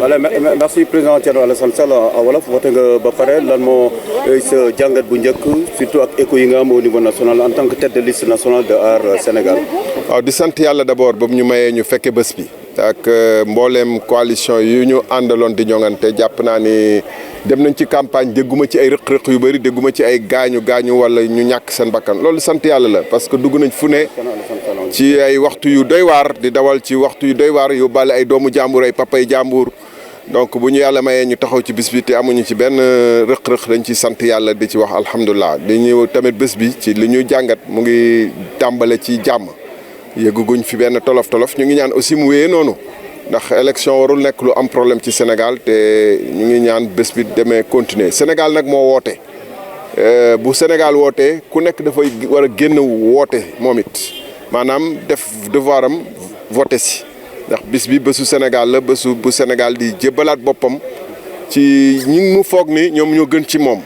voilà merci président Thierno Alassane Sall wolof woote nga ba pare lan moo sa jàngat bu njëkk surtout ak écho yi nga am au niveau national en tant que tête de liste nationale de Aar Sénégal. waaw di sant yàlla d'abord ba ñu mayee ñu fekke bés bi ak mbooleem coalition yu ñu àndaloon di ñoŋante jàpp naa ni dem nañ ci campagne dégguma ci ay rëq-rëq yu bëri dégguma ci ay gaañu wala ñu ñàkk seen bakkan loolu sant yàlla la parce que dugg nañ fu ne ci ay waxtu yu doy waar di dawal ci waxtu yu doy waar yóbbaale ay doomu jàmbur ay papay jàmbur donc bu ñu yàlla mayee ñu taxaw ci bés bi te amuñu ci benn rëq-rëq dañ ci sant yàlla di ci wax alhamdulilah di ñëw tamit bés bi ci li ñu jàngat mu ngi tàmbale ci jàmm yëgguñ fi benn tolof ñu ngi ñaan aussi mu wéyee noonu ndax élection warul nekk lu am problème ci Sénégal te ñu ngi ñaan bés bi demee continuer Sénégal nag moo woote bu Sénégal wootee ku nekk dafay war a génn woote moom it maanaam def devoir am voté si ndax bis bi bésu Sénégal la bésu bu Sénégal di jébbalaat boppam ci ñi mu foog ni ñoom ñoo gën ci moom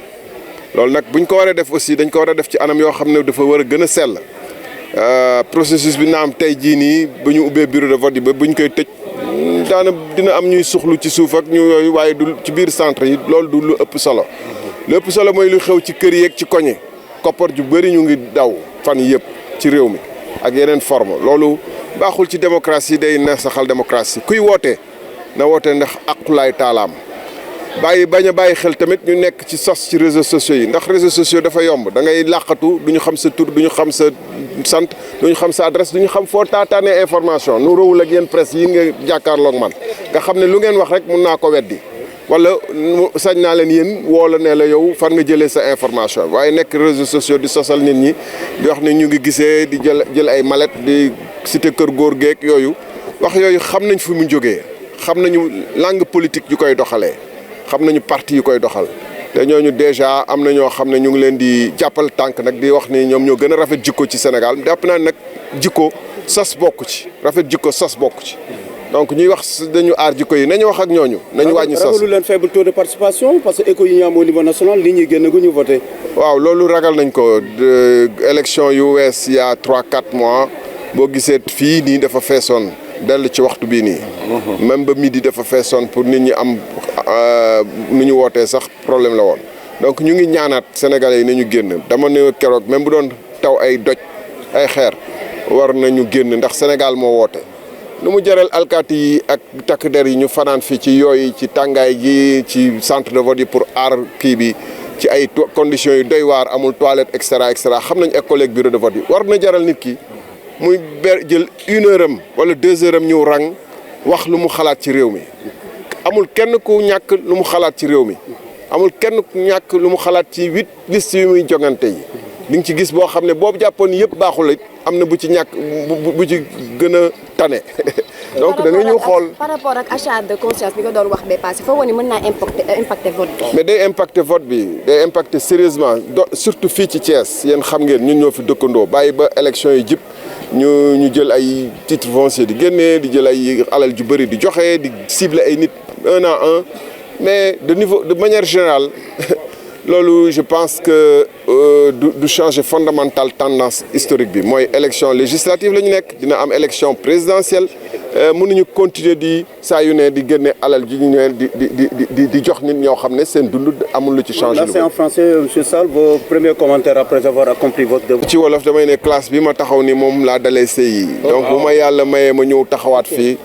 loolu nag buñ ko waree def aussi dañ ko war a def ci anam yoo xam ne dafa war a gën a sell processus bi naam tey jii nii ba ñu ubbee bureau de vote yi ba buñ koy tëj dina am ñuy suxlu ci suuf ak ñu yooyu waaye du ci biir centre yi loolu du lu ëpp solo lu ëpp solo mooy lu xew ci kër yeeg ci koñe koppar ju bëri ñu ngi daw fan yëpp ci réew mi ak yeneen forme loolu baaxul ci démocratie day nasaxal démocratie kuy woote na woote ndax aqulaay taalaam bañ a bàyyi xel tamit ñu nekk ci sos ci réseaux sociaux yi ndax réseaux sociaux dafa yomb da ngay làqatu du ñu xam sa tur du ñu xam sa sant du ñu xam sa adresse du ñu xam foo taataanee information nu rawul ak yéen presse yi nga jàkkaarloog man nga xam ne lu ngeen wax rek mun naa ko weddi wala sañ naa leen yéen woo la ne la yow fan nga jëlee sa information waaye nekk réseaux sociaux di sosal nit ñi di wax ne ñu ngi gisee di jël ay mallette di cité kër góor geek yooyu wax yooyu xam nañ fi mu jógee xam nañu langue politique yu koy doxalee xam nañu parti yu koy doxal te ñooñu déjà am na ñoo xam ne ñu ngi leen di jàppal tànk nag di wax ni ñoom ñoo gën a rafet jikko ci Sénégal jàpp naa nag jikko sos bokk ci rafet jikko sos bokk ci donc ñuy wax dañu aar jikko yi nañu wax ak ñooñu. nañu wàññi sos ragalu leen faible taux de participation parce que écho yi ñu am au niveau national li ñuy génn gu ñu voté. waaw loolu ragal nañ ko élection yu wees y a 3-4 mois boo gisee fii nii dafa feesoon dellu ci waxtu bii nii. même ba midi dafa feesoon pour nit ñi am nu ñu wootee sax problème la woon. donc ñu ngi ñaanaat sénégalais yi nañu génn dama ne keroog même bu doon taw ay doj ay xeer war nañu génn ndax Sénégal moo woote. lu mu jaral alkaati yi ak takk der yi ñu fanaan fii ci yooyu ci tàngaay gi ci centre de vote yi pour aar kii bi ci ay conditions yu doy waar amul toilette et cetera xam nañ école ak bureau de vote yi war na jaral nit ki muy jël 1 heure am wala 2 heures am ñëw rang wax lu mu xalaat ci réew mi amul kenn ku ñàkk lu mu xalaat ci réew mi amul kenn ku ñàkk lu mu xalaat ci 8 listes yu muy jongante yi di nga ci gis boo xam ne boobu jàppoon yëpp baaxul it am na bu ci ñàkk bu ci gën a tane donc da nga ñëw xool. par rapport ak achat de conscience bi nga doon wax ba passé foo woon ni mën naa impacter vote bi. mais day impacter vote bi day impacter sérieusement surtout fii ci Thiès yéen xam ngeen ñun ñoo fi dëkkandoo bàyyi ba élection yi jip ñu jël ay titre foncier di génnee di jël ay alal ju bëri di joxe di cibler ay nit 1 à 1 mais de manière générale. loolu je pense que du changer fondamental tendance historique bi mooy élection législative la ñu nekk dina am élection présidentielle mënuñu continuer di saa yu ne di génne alal ji ñu ne di jox nit ñoo xam ne seen dund amul lu ci changer. Là c'est en français monsieur Sall vos premiers commentaires après avoir accompli votre devoir. ci wolof damay ne classe bi ma taxaw ni moom laa dalee CI. donc bu ma yàlla mayee ma ñëw taxawaat fii.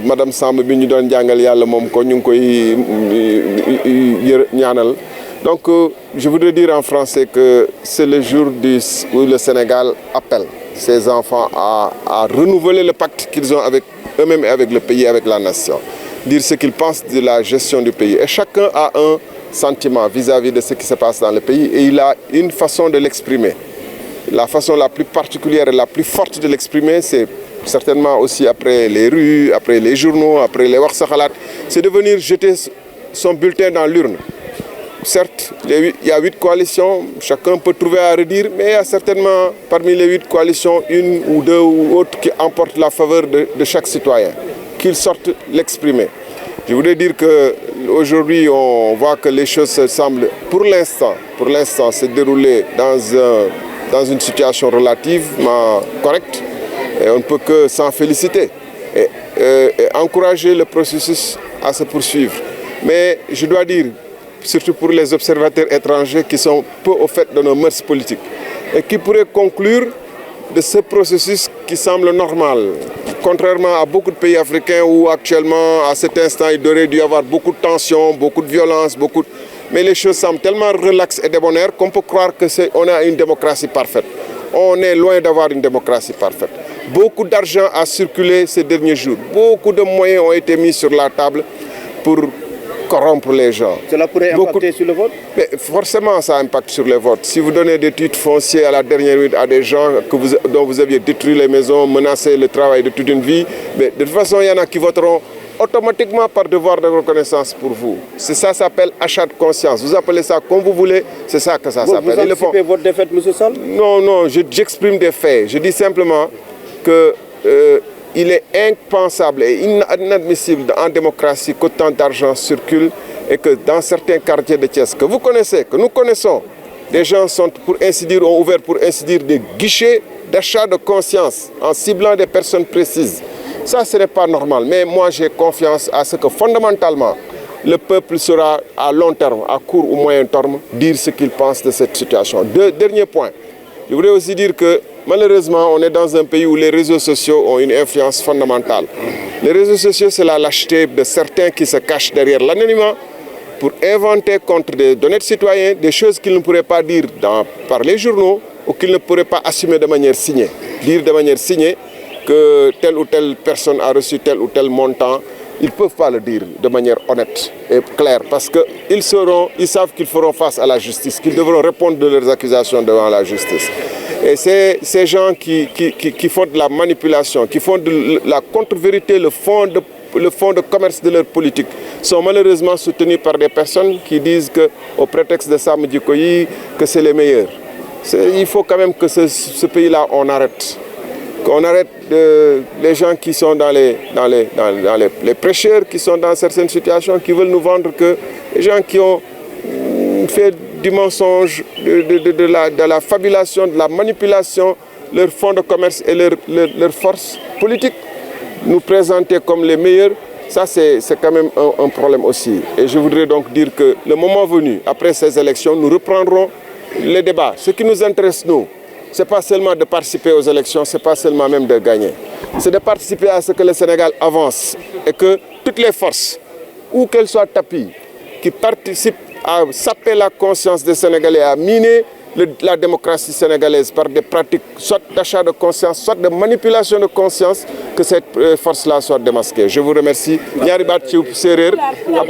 madame Samb bi ñu doon jàngal yàlla moom ko ñu ngi koy ñaanal donc je voudrais dire en français que c'est le jour où le Sénégal appelle ses enfants à renouveler le pacte qu'ils ont avec eux-mêmes et avec le pays, avec la nation, dire ce qu'ils pensent de la gestion du pays et chacun a un sentiment vis-à-vis de ce qui se passe dans le pays et il a une façon de l'exprimer. La façon la plus particulière et la plus forte de l'exprimer, c'est certainement aussi après les rues, après les journaux, après les wax sa xalaat, c'est de venir jeter son bulletin dans l'urne. Certes, il y a 8 coalitions, chacun peut trouver à redire, mais il y a certainement parmi les 8 coalitions, 1 ou 2 ou autres qui emportent la faveur de chaque citoyen, qu'ils sortent l'exprimer. Je voudrais dire qu'aujourd'hui, on voit que les choses se semblent, pour l'instant, se dérouler dans une situation relativement correcte. Et on ne peut que s'en féliciter. Et et encourager le processus à se poursuivre. Mais je dois dire, surtout pour les observateurs étrangers qui sont peu au fait de nos mœurs politiques et qui pourraient conclure de ce processus qui semble normal, contrairement à beaucoup de pays africains où actuellement, à cet instant, il aurait dû y avoir beaucoup de tensions, beaucoup de violence, mais les choses semblent tellement relaxes et débonnaires qu'on peut croire qu'on a une démocratie parfaite. On est loin d'avoir une démocratie parfaite. Beaucoup d'argent a circulé ces derniers jours. Beaucoup de moyens ont été mis sur la table pour corrompre les gens. Cela pourrait impacter sur le vote? Mais forcément, ça impacte sur les votes. Si vous donnez des titres fonciers à la dernière minute à des gens dont vous aviez détruit les maisons, menacé le travail de toute une vie, mais de toute façon, il y en a qui voteront automatiquement par devoir de reconnaissance pour vous. C'est ça, ça s'appelle achat de conscience. Vous appelez ça comme vous voulez, c'est ça que ça s'appelle. Vous anticipez votre défaite, M. Sall? Non, j'exprime des faits. Je dis simplement que il est impensable et inadmissible en démocratie qu'autant d'argent circule et que dans certains quartiers de Thiès que vous connaissez, que nous connaissons, des gens sont, pour ainsi dire, ont ouvert pour ainsi dire des guichets d'achat de conscience en ciblant des personnes précises. Ça, ce n'est pas normal. Mais moi, j'ai confiance à ce que fondamentalement, le peuple sera à long terme, à court ou moyen terme, dire ce qu'il pense de cette situation. Dernier point. Je voudrais aussi dire que malheureusement, on est dans un pays où les réseaux sociaux ont une influence fondamentale. Les réseaux sociaux, c'est la lâcheté de certains qui se cachent derrière l'anonymat pour inventer contre des d'honnêtes citoyens des choses qu'ils ne pourraient pas dire par les journaux ou qu'ils ne pourraient pas assumer de manière signée. Dire de manière signée que telle ou telle personne a reçu tel ou tel montant, ils ne peuvent pas le dire de manière honnête et claire parce qu'ils savent qu'ils feront face à la justice, qu'ils devront répondre de leurs accusations devant la justice. Et ces gens qui font de la manipulation, qui font de la contre-vérité, le fond de commerce de leur politique, sont malheureusement soutenus par des personnes qui disent qu'au prétexte de Sam Djikoyi, que c'est les meilleurs. Il faut quand même que ce pays-là, on arrête. Qu'on arrête les gens qui sont les prêcheurs, qui sont dans certaines situations, qui veulent nous vendre que les gens qui ont fait du mensonge, de la fabulation, de la manipulation, leur fonds de commerce et leur force politique, nous présenter comme les meilleurs, ça c'est quand même un problème aussi. Et je voudrais donc dire que le moment venu, après ces élections, nous reprendrons les débats. Ce qui nous intéresse, nous, ce n'est pas seulement de participer aux élections, ce n'est pas seulement même de gagner. C'est de participer à ce que le Sénégal avance et que toutes les forces, où qu'elles soient tapies, qui participent à saper la conscience des Sénégalais, à miner la démocratie sénégalaise par des pratiques soit d'achat de conscience, soit de manipulation de conscience, que cette force-là soit démasquée. Je vous remercie.